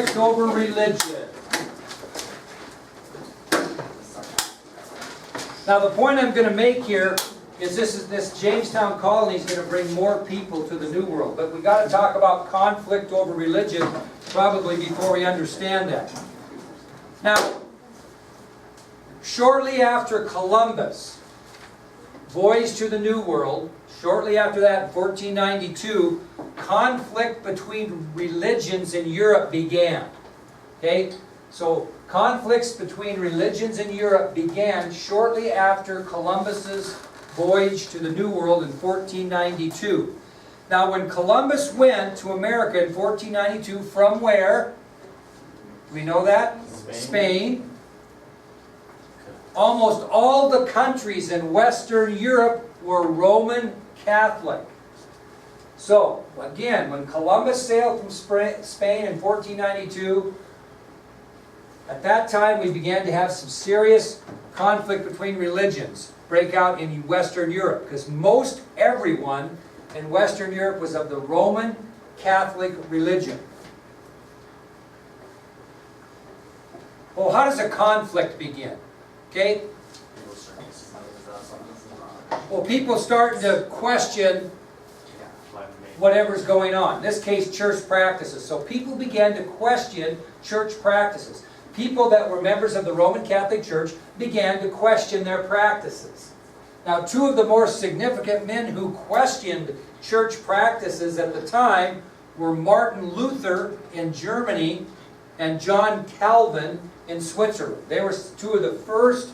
conflict over religion. Now the point I'm going to make here is this Jamestown colony is going to bring more people to the New World. But we've got to talk about conflict over religion probably before we understand that. Now, shortly after Columbus voyaged to the New World, shortly after that, in 1492, conflict between religions in Europe began. Okay? So, conflicts between religions in Europe began shortly after Columbus's voyage to the New World in 1492. Now, when Columbus went to America in 1492, from where? Do we know that? Spain. Almost all the countries in Western Europe were Roman Catholic. So, again, when Columbus sailed from Spain in 1492, at that time we began to have some serious conflict between religions break out in Western Europe, because most everyone in Western Europe was of the Roman Catholic religion. Well, how does a conflict begin? Okay? Well, people starting to question whatever's going on. In this case, church practices. So people began to question church practices. People that were members of the Roman Catholic Church began to question their practices. Now, two of the more significant men who questioned church practices at the time were Martin Luther in Germany and John Calvin in Switzerland. They were two of the first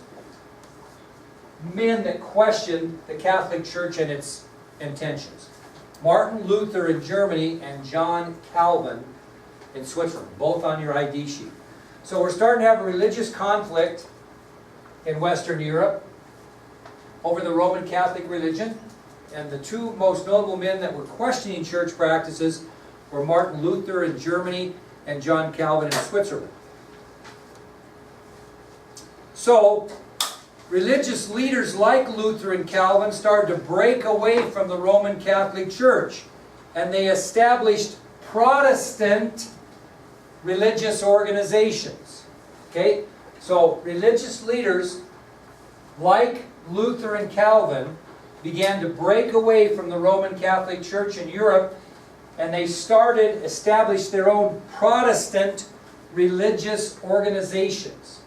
men that questioned the Catholic Church and its intentions. Martin Luther in Germany and John Calvin in Switzerland, both on your ID sheet. So we're starting to have a religious conflict in Western Europe over the Roman Catholic religion. And the two most notable men that were questioning church practices were Martin Luther in Germany and John Calvin in Switzerland. So, religious leaders like Luther and Calvin started to break away from the Roman Catholic Church, and they established Protestant religious organizations. Okay? So, religious leaders like Luther and Calvin began to break away from the Roman Catholic Church in Europe, and they established their own Protestant religious organizations.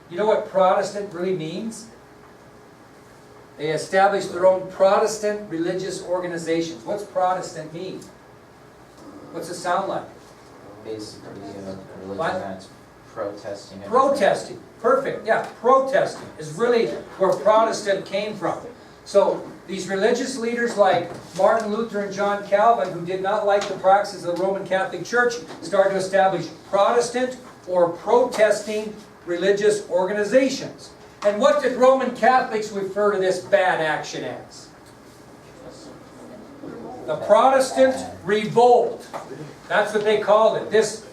You know what Protestant really means? They established their own Protestant religious organizations. What's Protestant mean? What's it sound like? Basically, a religion that's protesting. Protesting. Perfect. Yeah, protesting is really where Protestant came from. So these religious leaders like Martin Luther and John Calvin, who did not like the practices of the Roman Catholic Church, started to establish Protestant or protesting religious organizations. And what did Roman Catholics refer to this bad action as? The Protestant Revolt. That's what they called it. This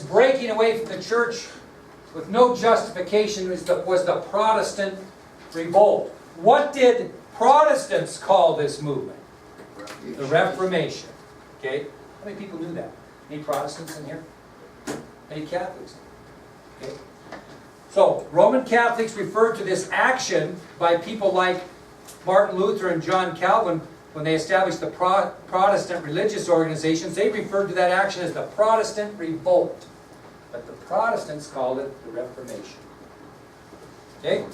breaking away from the church with no justification was the Protestant Revolt. What did Protestants call this movement? The Reformation. Okay? How many people knew that? Any Protestants in here? Any Catholics? Okay? So, Roman Catholics referred to this action by people like Martin Luther and John Calvin when they established the Protestant religious organizations. They referred to that action as the Protestant Revolt. But the Protestants called it the Reformation. Okay?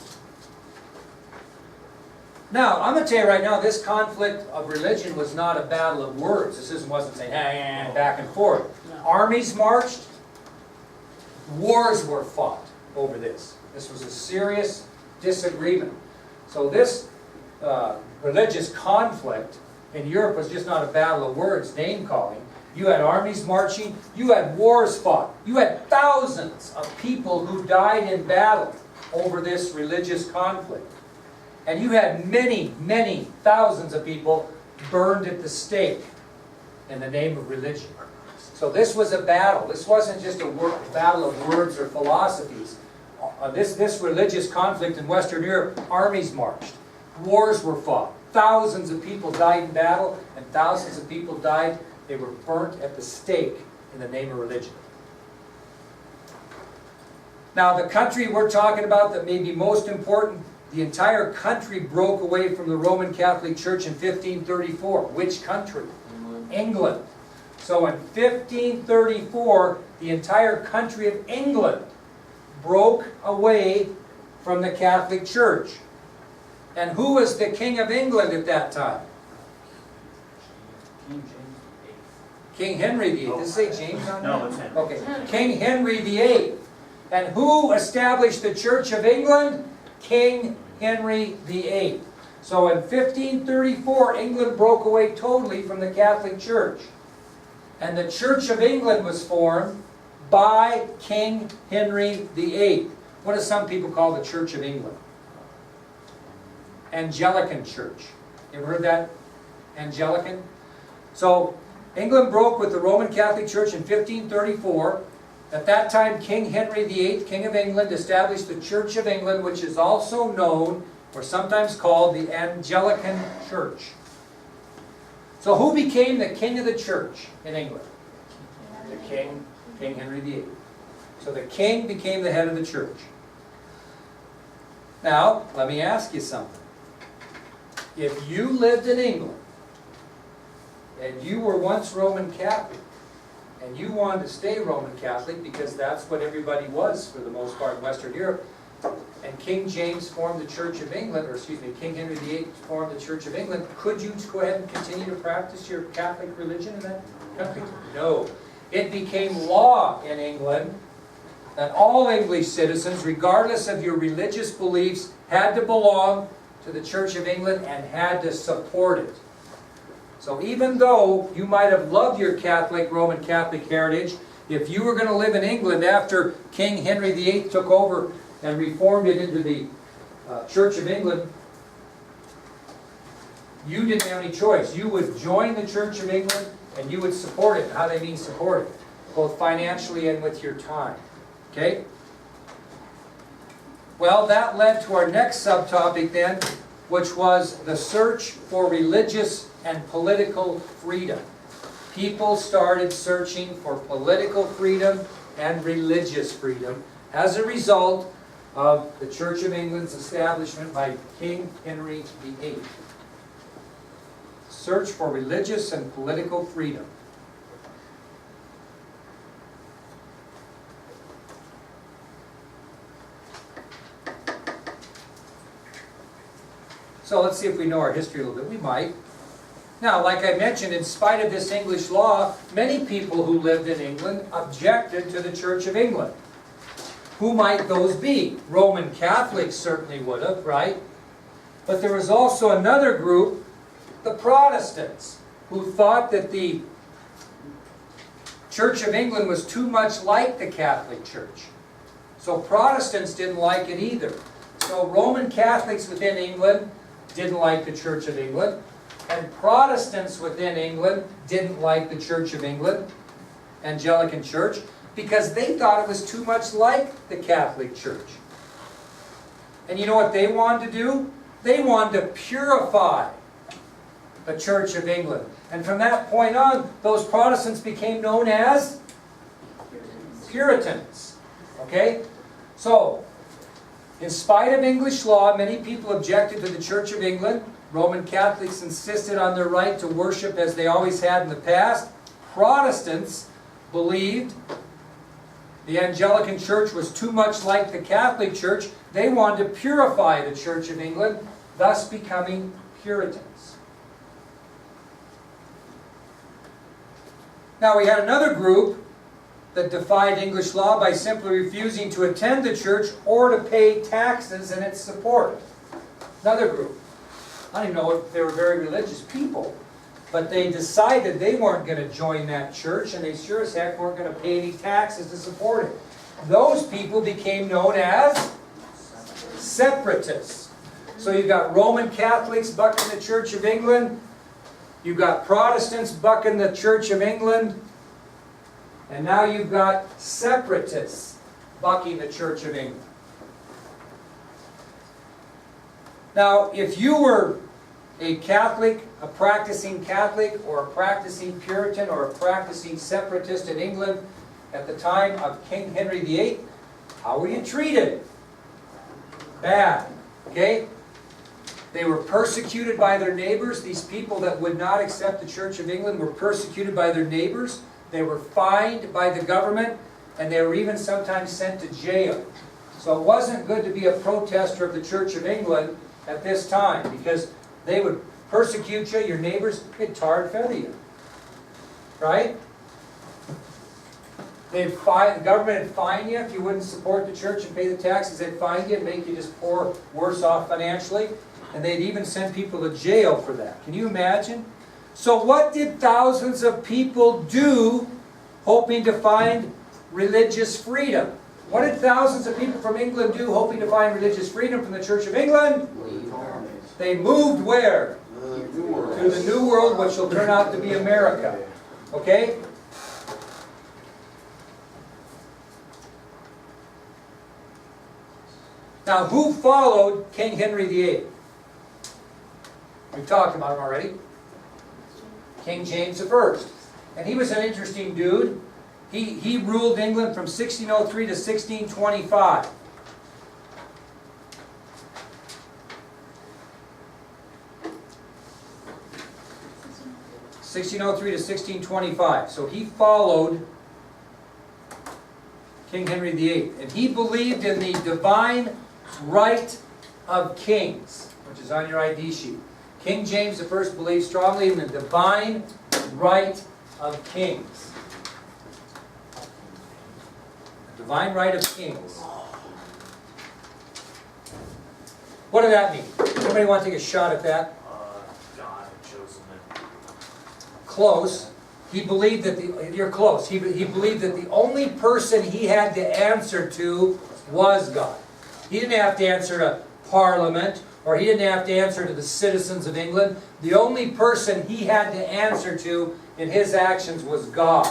Now, I'm going to tell you right now, this conflict of religion was not a battle of words. This wasn't saying, back and forth. Armies marched. Wars were fought over this. This was a serious disagreement. So this religious conflict in Europe was just not a battle of words, name-calling. You had armies marching. You had wars fought. You had thousands of people who died in battle over this religious conflict. And you had many, many thousands of people burned at the stake in the name of religion. So this was a battle. This wasn't just a battle of words or philosophies. This religious conflict in Western Europe, armies marched. Wars were fought. Thousands of people died in battle, and thousands of people died. They were burnt at the stake in the name of religion. Now, the country we're talking about that may be most important, the entire country broke away from the Roman Catholic Church in 1534. Which country? England. So in 1534, the entire country of England broke away from the Catholic Church. And who was the King of England at that time? King Henry VIII. Does it say James on there? No, it's Henry. Okay. King Henry VIII. And who established the Church of England? King Henry VIII. So in 1534, England broke away totally from the Catholic Church. And the Church of England was formed by King Henry VIII. What do some people call the Church of England? Anglican Church. You ever heard that? Anglican? So, England broke with the Roman Catholic Church in 1534. At that time, King Henry VIII, King of England, established the Church of England, which is also known, or sometimes called, the Anglican Church. So who became the king of the church in England? The king, King Henry VIII. So the king became the head of the church. Now, let me ask you something. If you lived in England, and you were once Roman Catholic, and you wanted to stay Roman Catholic because that's what everybody was for the most part in Western Europe, and King James formed the Church of England, or excuse me, King Henry VIII formed the Church of England, could you go ahead and continue to practice your Catholic religion in that country? No. It became law in England that all English citizens, regardless of your religious beliefs, had to belong to the Church of England and had to support it. So even though you might have loved your Catholic, Roman Catholic heritage, if you were going to live in England after King Henry VIII took over and reformed it into the Church of England, you didn't have any choice. You would join the Church of England and you would support it. How they mean support it? Both financially and with your time. Okay? Well, that led to our next subtopic then, which was the search for religious and political freedom. People started searching for political freedom and religious freedom as a result of the Church of England's establishment by King Henry VIII. Search for religious and political freedom. So let's see if we know our history a little bit. We might. Now, like I mentioned, in spite of this English law, many people who lived in England objected to the Church of England. Who might those be? Roman Catholics certainly would have, right? But there was also another group, the Protestants, who thought that the Church of England was too much like the Catholic Church. So Protestants didn't like it either. So Roman Catholics within England didn't like the Church of England, and Protestants within England didn't like the Church of England, Anglican Church, because they thought it was too much like the Catholic Church. And you know what they wanted to do? They wanted to purify the Church of England. And from that point on, those Protestants became known as Puritans. Okay? So, in spite of English law, many people objected to the Church of England. Roman Catholics insisted on their right to worship as they always had in the past. Protestants believed the Anglican Church was too much like the Catholic Church. They wanted to purify the Church of England, thus becoming Puritans. Now we had another group that defied English law by simply refusing to attend the church or to pay taxes in its support. Another group. I don't even know if they were very religious people, but they decided they weren't going to join that church, and they sure as heck weren't going to pay any taxes to support it. Those people became known as separatists. So you've got Roman Catholics bucking the Church of England, you've got Protestants bucking the Church of England, and now you've got separatists bucking the Church of England. Now, if you were a Catholic, a practicing Catholic, or a practicing Puritan, or a practicing separatist in England at the time of King Henry VIII, How were you treated? Bad. Okay? They were persecuted by their neighbors. These people that would not accept the Church of England were persecuted by their neighbors. They were fined by the government, and they were even sometimes sent to jail. So it wasn't good to be a protester of the Church of England at this time, because they would persecute you, your neighbors, they'd tar and feather you. Right? The government would fine you if you wouldn't support the church and pay the taxes. They'd fine you and make you just poor, worse off financially. And they'd even send people to jail for that. Can you imagine? So what did thousands of people do hoping to find religious freedom? What did thousands of people from England do hoping to find religious freedom from the Church of England? They moved where? To the New World, which will turn out to be America. Okay? Now, who followed King Henry VIII? We've talked about him already. King James I. And he was an interesting dude. He ruled England from 1603 to 1625. (1603 to 1625). So he followed King Henry VIII. And he believed in the divine right of kings, which is on your ID sheet. King James I believed strongly in the divine right of kings. The divine right of kings. What did that mean? Anybody want to take a shot at that? God had chosen them. Close. He believed that you're close. He believed that the only person he had to answer to was God. He didn't have to answer to Parliament, or he didn't have to answer to the citizens of England. The only person he had to answer to in his actions was God.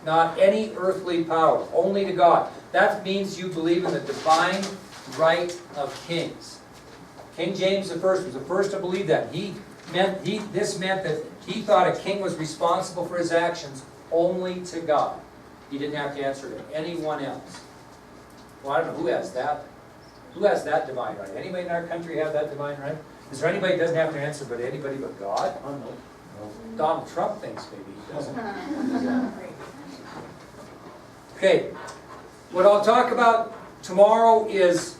Not any earthly power, only to God. That means you believe in the divine right of kings. King James I was the first to believe that. This meant that he thought a king was responsible for his actions only to God. He didn't have to answer to anyone else. Well, I don't know who has that. Who has that divine right? Anybody in our country have that divine right? Is there anybody who doesn't have to answer but anybody but God? Oh, no. Donald Trump thinks maybe he doesn't. Okay, what I'll talk about tomorrow is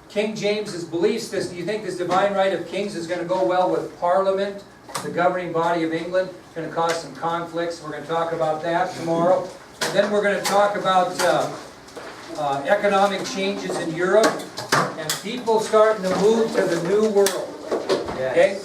King James's beliefs. Do you think this divine right of kings is going to go well with Parliament, the governing body of England? It's going to cause some conflicts. We're going to talk about that tomorrow. And then we're going to talk about economic changes in Europe and people starting to move to the New World. Okay?